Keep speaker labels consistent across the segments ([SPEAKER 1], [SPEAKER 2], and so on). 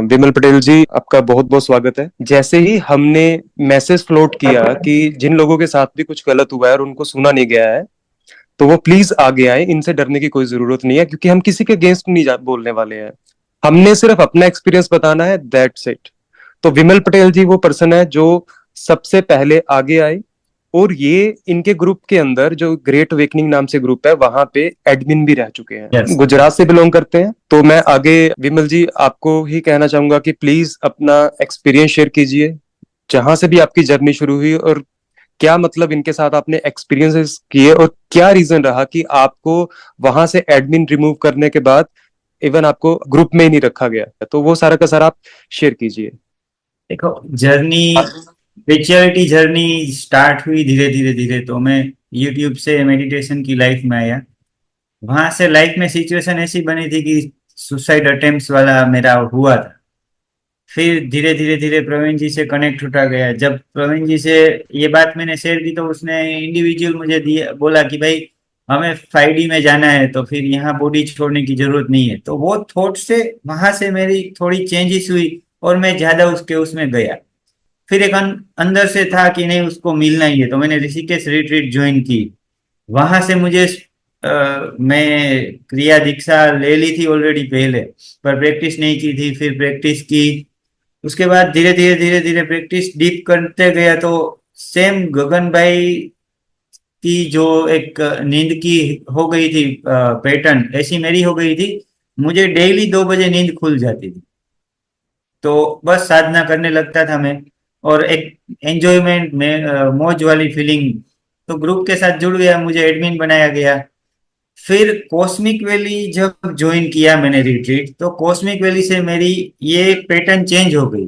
[SPEAKER 1] विमल पटेल जी, आपका बहुत बहुत स्वागत है। जैसे ही हमने मैसेज फ्लोट किया कि जिन लोगों के साथ भी कुछ गलत हुआ है और उनको सुना नहीं गया है, तो वो प्लीज आगे आए। इनसे डरने की कोई जरूरत नहीं है, क्योंकि हम किसी के अगेंस्ट नहीं बोलने वाले हैं। हमने सिर्फ अपना एक्सपीरियंस बताना है, दैट्स इट। तो विमल पटेल जी वो पर्सन है जो सबसे पहले आगे आए, और ये इनके ग्रुप के अंदर जो ग्रेट अवेकनिंग नाम से ग्रुप है, वहां पे एडमिन भी रह चुके हैं।
[SPEAKER 2] यस।
[SPEAKER 1] गुजरात से बिलोंग करते हैं। तो मैं आगे विमल जी आपको ही कहना चाहूंगा कि प्लीज अपना एक्सपीरियंस शेयर कीजिए, जहां से भी आपकी जर्नी शुरू हुई, और क्या मतलब इनके साथ आपने एक्सपीरियंसेस किए, और क्या रीजन रहा कि आपको वहां से एडमिन रिमूव करने के बाद इवन आपको ग्रुप में ही नहीं रखा गया। तो वो सारा का सारा आप शेयर कीजिए।
[SPEAKER 2] देखो, जर्नी स्पिरिचुअलिटी जर्नी स्टार्ट हुई धीरे धीरे धीरे। तो मैं यूट्यूब से मेडिटेशन की लाइफ में आया। वहां से लाइफ में सिचुएशन ऐसी बनी थी कि सुसाइड अटेम्प्ट्स वाला मेरा हुआ था। फिर धीरे धीरे धीरे प्रवीण जी से कनेक्ट होता गया। जब प्रवीण जी से ये बात मैंने शेयर की तो उसने इंडिविजुअल मुझे दिया, बोला कि भाई हमें 5D में जाना है, तो फिर यहाँ बॉडी छोड़ने की जरूरत नहीं है। तो वो थॉट से वहां से मेरी थोड़ी चेंजेस हुई और मैं ज्यादा उसके उसमें गया। फिर एक अंदर से था कि नहीं, उसको मिलना ही है, तो मैंने ऋषिकेश रिट्रीट ज्वाइन की। वहां से मुझे मैं क्रिया दीक्षा ले ली थी ऑलरेडी पहले, पर प्रैक्टिस नहीं की थी। फिर प्रैक्टिस की। उसके बाद धीरे धीरे प्रैक्टिस डीप करते गया। तो सेम गगन भाई की जो एक नींद की हो गई थी पैटर्न, ऐसी मेरी हो गई थी। मुझे डेली 2 बजे नींद खुल जाती थी। तो बस साधना करने लगता था मैं, और एक एंजॉयमेंट में मौज वाली फीलिंग। तो ग्रुप के साथ जुड़ गया, मुझे एडमिन बनाया गया। फिर कॉस्मिक वैली जब ज्वाइन किया मैंने रिट्रीट, तो कॉस्मिक वैली से मेरी ये पैटर्न चेंज हो गई।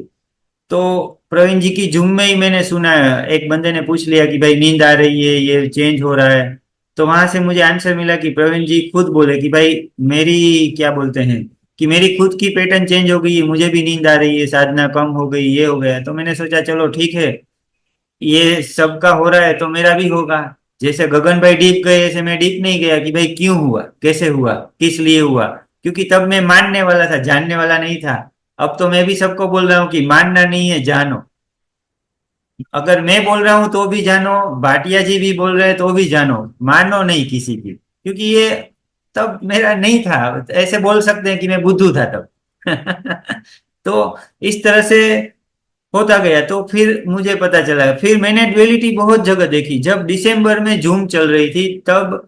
[SPEAKER 2] तो प्रवीण जी की जुम में ही मैंने सुना, एक बंदे ने पूछ लिया कि भाई नींद आ रही है, ये चेंज हो रहा है। तो वहां से मुझे आंसर मिला कि प्रवीण जी खुद बोले कि भाई मेरी, क्या बोलते हैं, कि मेरी खुद की पैटर्न चेंज हो गई है, मुझे भी नींद आ रही है, साधना कम हो गई, ये हो गया। तो मैंने सोचा चलो ठीक है, ये सबका हो रहा है तो मेरा भी होगा। जैसे गगन भाई डीप गए, ऐसे मैं डीप नहीं गया कि भाई क्यों हुआ, कैसे हुआ, किस लिए हुआ। क्योंकि तब मैं मानने वाला था, जानने वाला नहीं था। अब तो मैं भी सबको बोल रहा हूँ कि मानना नहीं है, जानो। अगर मैं बोल रहा हूं तो भी जानो, भाटिया जी भी बोल रहे हैं तो भी जानो, मानो नहीं किसी की। क्योंकि ये तब मेरा नहीं था। ऐसे बोल सकते हैं कि मैं बुद्धू था तब। तो इस तरह से होता गया। तो फिर मुझे पता चला, फिर मैंने ड्युअलिटी बहुत जगह देखी। जब दिसंबर में जूम चल रही थी, तब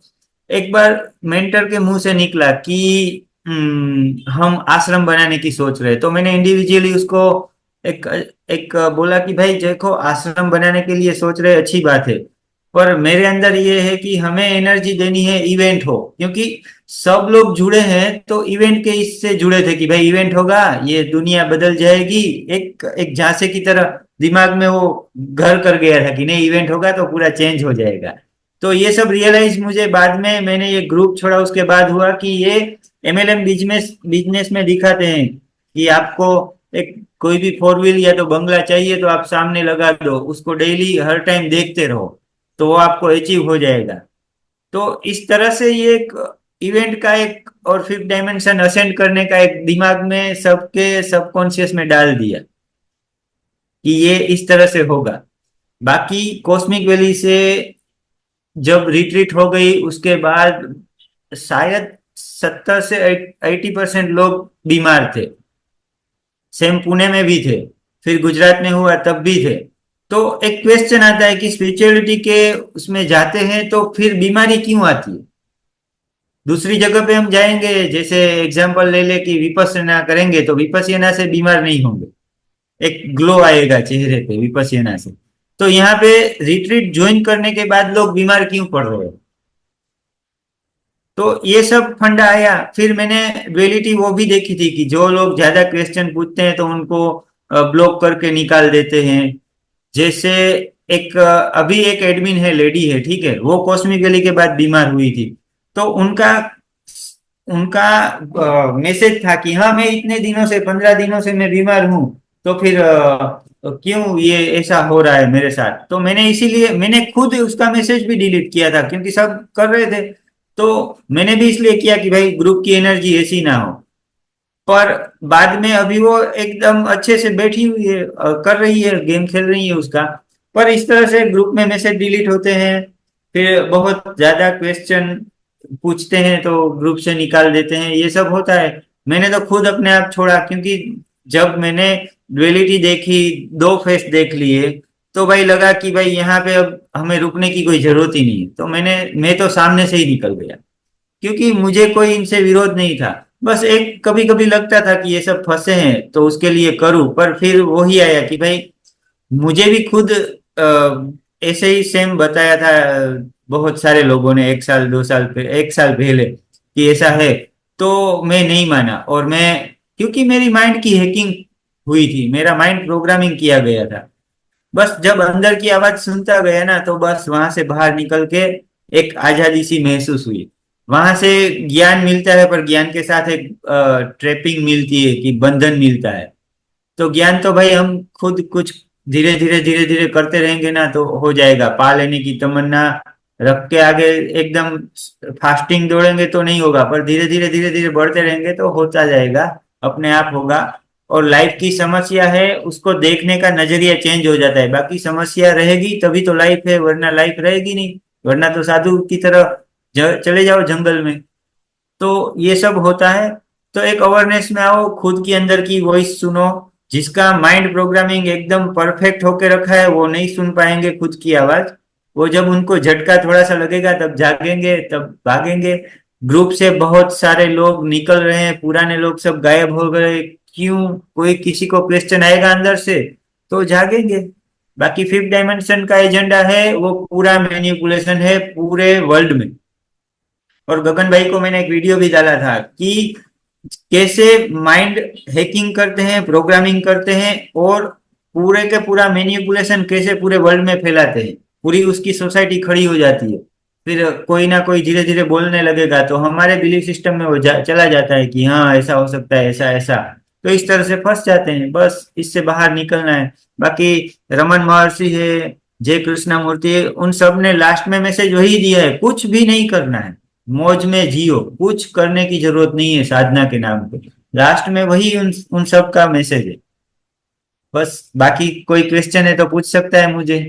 [SPEAKER 2] एक बार मेंटर के मुंह से निकला कि हम आश्रम बनाने की सोच रहे हैं। तो मैंने इंडिविजुअली उसको एक एक बोला कि भाई देखो, आश्रम बनाने के लिए सोच रहे, अच्छी बात है, पर मेरे अंदर ये है कि हमें एनर्जी देनी है इवेंट हो। क्योंकि सब लोग जुड़े हैं तो इवेंट के इससे जुड़े थे कि भाई इवेंट होगा, ये दुनिया बदल जाएगी। एक एक झांसे की तरह दिमाग में वो घर कर गया था कि नहीं, इवेंट होगा तो पूरा चेंज हो जाएगा। तो ये सब रियलाइज मुझे बाद में, मैंने ये ग्रुप छोड़ा उसके बाद हुआ कि ये MLM बिजनेस बिजनेस में दिखाते हैं कि आपको एक कोई भी 4 व्हील या तो बंगला चाहिए तो आप सामने लगा दो, उसको डेली हर टाइम देखते रहो, तो वो आपको अचीव हो जाएगा। तो इस तरह से ये एक इवेंट का एक और 5th डायमेंशन असेंड करने का एक दिमाग में सबके सबकॉन्शियस में डाल दिया कि ये इस तरह से होगा। बाकी कॉस्मिक वैली से जब रिट्रीट हो गई उसके बाद शायद 70 से 80% लोग बीमार थे। सेम पुणे में भी थे, फिर गुजरात में हुआ तब भी थे। तो एक क्वेश्चन आता है कि स्पिरिचुअलिटी के उसमें जाते हैं तो फिर बीमारी क्यों आती है। दूसरी जगह पे हम जाएंगे, जैसे एग्जांपल ले ले कि विपश्यना करेंगे तो विपश्यना से बीमार नहीं होंगे, एक ग्लो आएगा चेहरे पे विपश्यना से। तो यहाँ पे रिट्रीट ज्वाइन करने के बाद लोग बीमार क्यों पड़ रहे हैं। तो ये सब फंडा आया। फिर मैंने ड्युअलिटी वो भी देखी थी कि जो लोग ज्यादा क्वेश्चन पूछते हैं तो उनको ब्लॉक करके निकाल देते हैं। जैसे एक अभी एक एडमिन है, लेडी है, ठीक है, वो कॉस्मिक वैली के बाद बीमार हुई थी। तो उनका उनका मैसेज था कि हाँ, मैं इतने दिनों से, 15 दिनों से मैं बीमार हूँ, तो फिर क्यों ये ऐसा हो रहा है मेरे साथ। तो मैंने इसीलिए मैंने खुद उसका मैसेज भी डिलीट किया था, क्योंकि सब कर रहे थे। तो मैंने भी इसलिए किया कि भाई ग्रुप की एनर्जी ऐसी ना हो। पर बाद में अभी वो एकदम अच्छे से बैठी हुई है, कर रही है, गेम खेल रही है उसका। पर इस तरह से ग्रुप में मैसेज डिलीट होते हैं, फिर बहुत ज्यादा क्वेश्चन पूछते हैं तो ग्रुप से निकाल देते हैं, ये सब होता है। मैंने तो खुद अपने आप छोड़ा, क्योंकि जब मैंने डुअलिटी देखी, दो फेस देख लिए, तो भाई लगा कि भाई यहाँ पे अब हमें रुकने की कोई जरूरत ही नहीं है, तो मैं तो सामने से ही निकल गया, क्योंकि मुझे कोई इनसे विरोध नहीं था। बस एक कभी कभी लगता था कि ये सब फंसे हैं तो उसके लिए करूं, पर फिर वही आया कि भाई मुझे भी खुद ऐसे ही सेम बताया था बहुत सारे लोगों ने, एक साल दो साल पे, एक साल पहले, कि ऐसा है। तो मैं नहीं माना, और मैं, क्योंकि मेरी माइंड की हैकिंग हुई थी, मेरा माइंड प्रोग्रामिंग किया गया था। बस जब अंदर की आवाज सुनता गया ना, तो बस वहां से बाहर निकल के एक आजादी सी महसूस हुई। वहां से ज्ञान मिलता है, पर ज्ञान के साथ एक ट्रैपिंग मिलती है, कि बंधन मिलता है। तो ज्ञान तो भाई हम खुद कुछ धीरे धीरे करते रहेंगे ना, तो हो जाएगा। पा लेने की तमन्ना रख के आगे एकदम फास्टिंग दौड़ेंगे तो नहीं होगा, पर धीरे धीरे बढ़ते रहेंगे तो होता जाएगा, अपने आप होगा। और लाइफ की समस्या है, उसको देखने का नजरिया चेंज हो जाता है। बाकी समस्या रहेगी तभी तो लाइफ है, वरना लाइफ रहेगी नहीं। वरना तो साधु की तरह चले जाओ जंगल में। तो ये सब होता है। तो एक अवेयरनेस में आओ, खुद की अंदर की वॉइस सुनो। जिसका माइंड प्रोग्रामिंग एकदम परफेक्ट होके रखा है वो नहीं सुन पाएंगे खुद की आवाज। वो जब उनको झटका थोड़ा सा लगेगा तब जागेंगे, तब भागेंगे। ग्रुप से बहुत सारे लोग निकल रहे हैं, पुराने लोग सब गायब हो गए, क्यों? कोई किसी को क्वेश्चन आएगा अंदर से तो जागेंगे। बाकी फिफ्थ डायमेंशन का एजेंडा है, वो पूरा मैनिपुलेशन है पूरे वर्ल्ड में। और गगन भाई को मैंने एक वीडियो भी डाला था कि कैसे माइंड हैकिंग करते हैं, प्रोग्रामिंग करते हैं, और पूरे के पूरा मैनिपुलेशन कैसे पूरे वर्ल्ड में फैलाते हैं। पूरी उसकी सोसाइटी खड़ी हो जाती है। फिर कोई ना कोई धीरे धीरे बोलने लगेगा तो हमारे बिलीफ सिस्टम में वो चला जाता है कि हाँ ऐसा हो सकता है, ऐसा ऐसा। तो इस तरह से फंस जाते हैं, बस इससे बाहर निकलना है। बाकी रमन महर्षि है, जय कृष्णमूर्ति है, उन सब ने लास्ट में मैसेज वही दिया है, कुछ भी नहीं करना है, मौज में जियो, कुछ करने की जरूरत नहीं है साधना के नाम पे। लास्ट में वही उन सब का मैसेज है। बस बाकी कोई क्वेश्चन है तो पूछ सकता है मुझे।